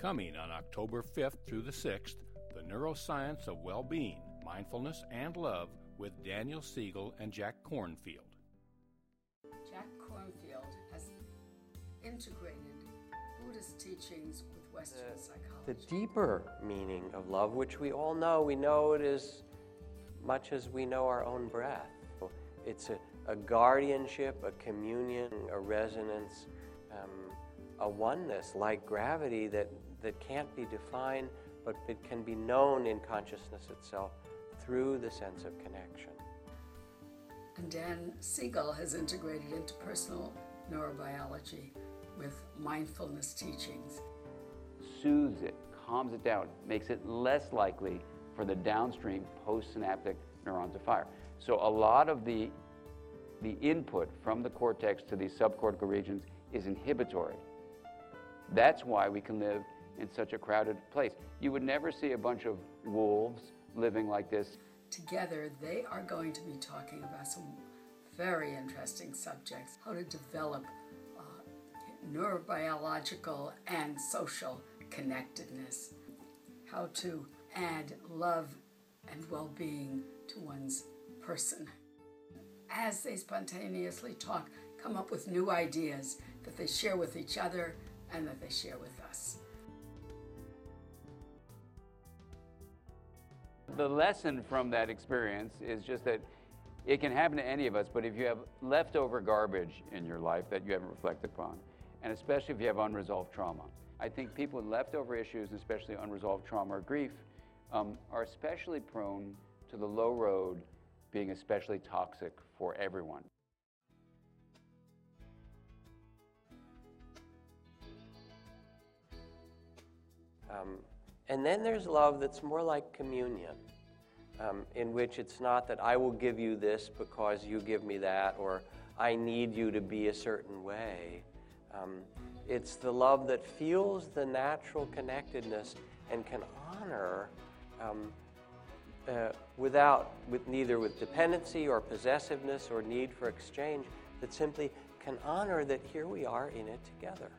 Coming on October 5th through the 6th, The Neuroscience of Well-Being, Mindfulness and Love with Daniel Siegel and Jack Kornfield. Jack Kornfield has integrated Buddhist teachings with Western psychology. The deeper meaning of love, which we all know, we know it as much as we know our own breath. It's a guardianship, a communion, a resonance, a oneness like gravity that can't be defined, but it can be known in consciousness itself through the sense of connection. And Dan Siegel has integrated interpersonal neurobiology with mindfulness teachings. Soothes it, calms it down, makes it less likely for the downstream postsynaptic neurons to fire. So a lot of the input from the cortex to these subcortical regions is inhibitory. That's why we can live in such a crowded place. You would never see a bunch of wolves living like this. Together, they are going to be talking about some very interesting subjects, how to develop neurobiological and social connectedness, how to add love and well-being to one's person. As they spontaneously talk, come up with new ideas that they share with each other and that they share with us. The lesson from that experience is just that it can happen to any of us, but if you have leftover garbage in your life that you haven't reflected upon, and especially if you have unresolved trauma, I think people with leftover issues, especially unresolved trauma or grief, are especially prone to the low road being especially toxic for everyone. And then there's love that's more like communion, in which it's not that I will give you this because you give me that, or I need you to be a certain way. It's the love that feels the natural connectedness and can honor neither with dependency or possessiveness or need for exchange, that simply can honor that here we are in it together.